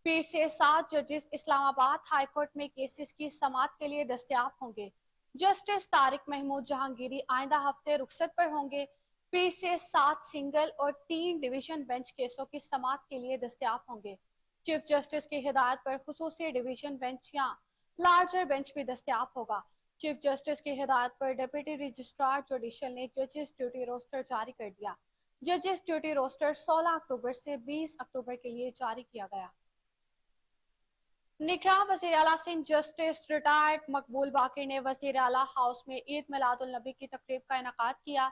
पीर से 7 जजेस इस्लामाबाद हाईकोर्ट में केसेस की समाअत के लिए दस्तयाब होंगे। जस्टिस तारिक महमूद जहांगीरी आइंदा हफ्ते रुखसत पर होंगे। पीर से 7 सिंगल और 3 डिवीजन बेंच केसों की समाअत के लिए दस्तयाब होंगे। चीफ जस्टिस की हिदायत पर खुसूसी डिवीजन बेंच या लार्जर बेंच भी दस्तयाब होगा। चीफ जस्टिस की हिदायत पर डिप्टी रजिस्ट्रार जुडिशल ने जजेस ड्यूटी रोस्टर जारी कर दिया। जजेस ड्यूटी रोस्टर 16 अक्टूबर से 20 अक्टूबर के लिए जारी किया गया। निगरान वज़ीर आला सिंध जस्टिस रिटायर्ड मकबूल बाकिर ने वज़ीर आला हाउस में ईद मिलादुल नबी की तकरीब का इनेकाद किया।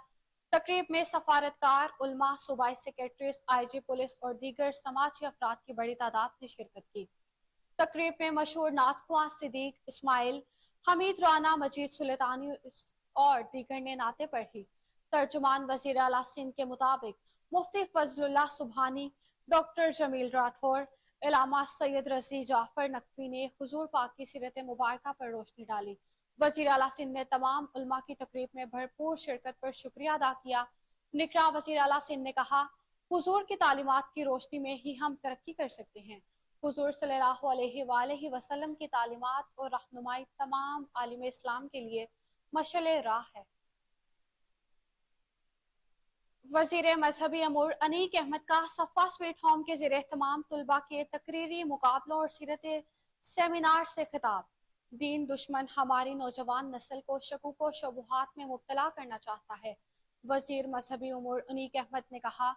तकरीब में सफारतकार, उलमा, सूबाई सेक्रेटरीज, IG पुलिस और दीगर समाजी अफराद की बड़ी तादाद ने शिरकत की। तकरीब में मशहूर नातख्वां सिद्दीक इस्माइल, हमीद राना, मजीद सुल्तानी और दीगर ने नाते पढ़ी। तर्जुमान वज़ीर आला सिंध के मुताबिक मुफ्ती फजलुल्लाह सुबहानी, डॉक्टर जमील राठौर, इलामा सैयद रजी जाफर नकवी ने हुजूर पाक की सीरत मुबारका पर रोशनी डाली। वज़ीर आला सिंध ने तमाम उलमा की तकरीब में भरपूर शिरकत पर शुक्रिया अदा किया। निगरान वज़ीर आला सिंध ने कहा, हुजूर की तालीमात की रोशनी में ही हम तरक्की कर सकते हैं। हुजूर सल्लल्लाहु अलैहि वसल्लम की तालीमात और रहनुमाई तमाम आलिम इस्लाम के लिए मशअल राह है। वज़ीर मजहबी अमूर अनीक अहमद का सफ़ा स्वीट होम के ज़ेर एहतमाम तुलबा के तकरीरी मुकाबलों और सीरत सेमिनार से खिताब। दीन दुश्मन हमारी नौजवान नस्ल को शकूक व शुबहात में मुब्तला करना चाहता है। वज़ीर मजहबी अमूर अनीक अहमद ने कहा,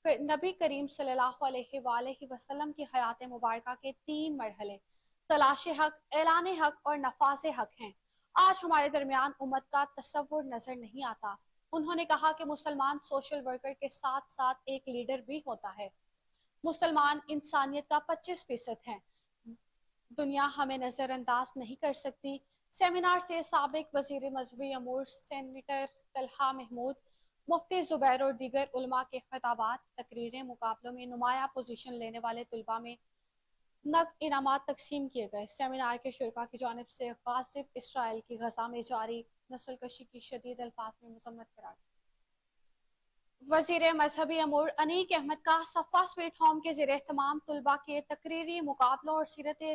नबी करीम सल्लल्लाहु अलैहि वसल्लम की हयात मुबारका के 3 मरहले तलाश हक, ऐलान हक और नफाज हक हैं। आज हमारे दरमियान उम्मत का तसव्वुर नजर नहीं आता। उन्होंने कहा कि मुसलमान सोशल वर्कर के साथ साथ एक लीडर भी होता है। मुसलमान इंसानियत का 25% है। दुनिया हमें नजरअंदाज नहीं कर सकती। सेमिनार से साबिक वजीर मजहबी अमूर सेनेटर तलहा महमूद, मुफ्ती जुबैर और दीगर उलमा के खिताबात, तकरीरें, मुकाबलों में नुमाया पोजीशन लेने वाले तुलबा में नक इनामात तकसीम किए गए। सेमिनार के शुरका की जानिब से गासिब इसराइल की गजा में जारी नस्ल कशी की शदीद अल्फाज में मजम्मत करार। वज़ीर मजहबी अमूर अनीक अहमद का सफ़ा स्वीट होम के ज़ेर एहतमाम तुलबा के तकरीरी मुकाबलों और सीरत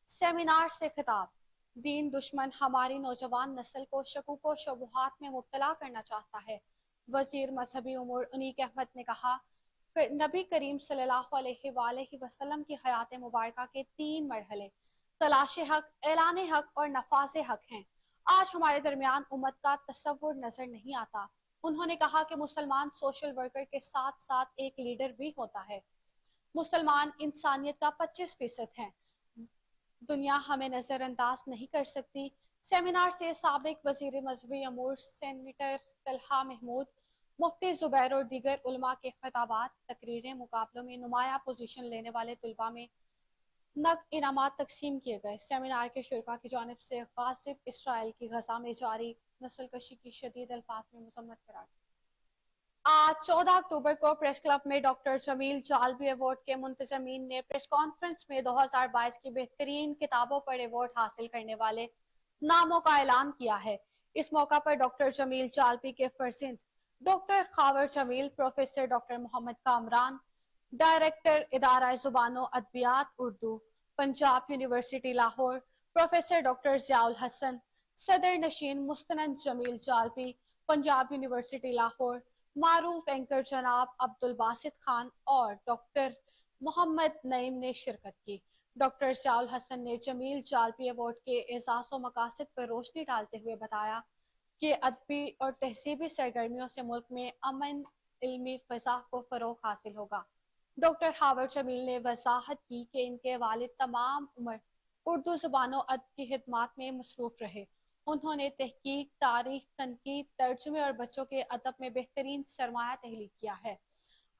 सेमिनार से खिताब। दीन दुश्मन हमारी नौजवान नस्ल को शकूक व शुबहात में मुब्तला करना चाहता है। वज़ीर मजहबी अमूर अनीक अहमद ने कहा, नबी करीम सल्लल्लाहु अलैहि वसल्लम की हयात मुबारका के 3 मरहले तलाश हक, ऐलान हक और नफाज हक हैं। आज हमारे दरमियान उम्मत का तसव्वुर नजर नहीं आता। उन्होंने कहा कि मुसलमान सोशल वर्कर के साथ साथ एक लीडर भी होता है। मुसलमान इंसानियत का 25% है। दुनिया हमें नजरअंदाज नहीं कर सकती। सेमिनार से साबिक वजीर मजहबी अमूर सेनेटर तलहा महमूद, मुफ्ती जुबैर और दीगर उलमा के खिताबात, तकरीरें, मुकाबलों में नुमाया पोजीशन लेने वाले तुलबा में नक इनामात तकसीम किए गए। सेमिनार के शुरका की जानिब से गासिब इसराइल की गजा में जारी नस्ल कशी की शदीद अल्फाज में मजम्मत करार। आज 14 अक्टूबर को प्रेस क्लब में डॉक्टर जमील जालबी अवार्ड के मुंतजमीन ने प्रेस कॉन्फ्रेंस में 2022 की बेहतरीन किताबों पर अवार्ड हासिल करने वाले नामों का ऐलान किया है। इस मौका पर डॉक्टर जमील जालबी के फर्जिंद doctor Khawar Jamil, professor doctor Mohammad Kamran, director इदारा ज़ुबानो अदबियात Urdu, Punjab university Lahore, professor doctor Ziaul Hasan, सदर नशीन मुस्तनद जमील जालबी, पंजाब यूनिवर्सिटी लाहौर, मारूफ एंकर जनाब अब्दुल बासित खान और डॉक्टर मोहम्मद नईम ने शिरकत की। डॉक्टर ज़ियाउल हसन ने जमील जालबी अवार्ड के एजाज़ व मकासद पर रोशनी डालते हुए बताया कि अदबी और तहजीबी सरगर्मियों से मुल्क में अमन, इल्मी फ़ज़ा को फ़रोग़ हासिल होगा। डॉक्टर हावर जमील ने वजाहत की कि इनके वालिद तमाम उम्र उर्दू ज़ुबानों अदब की खिदमात में मसरूफ़ रहे। उन्होंने तहकीक, तारीख, तनकीद, तर्जुमे और बच्चों के अदब में बेहतरीन सरमाया तहलीक किया है।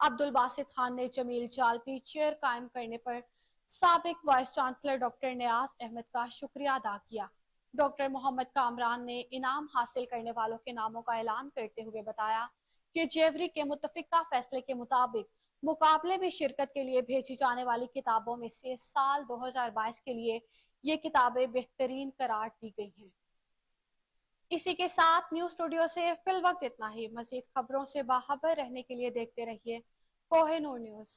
अब्दुल बासित खान ने जमील जालबी चेयर कायम करने पर साबिक वाइस चांसलर डॉक्टर नियाज अहमद का शुक्रिया अदा किया। डॉक्टर मोहम्मद कामरान ने इनाम हासिल करने वालों के नामों का ऐलान करते हुए बताया कि जेवरी के मुत्तफिका फैसले के मुताबिक मुकाबले में शिरकत के लिए भेजी जाने वाली किताबों में से साल 2022 के लिए ये किताबें बेहतरीन करार दी गई हैं। इसी के साथ न्यूज स्टूडियो से फिल वक्त इतना ही। मजीद खबरों से बाखबर रहने के लिए देखते रहिए कोहिनूर न्यूज।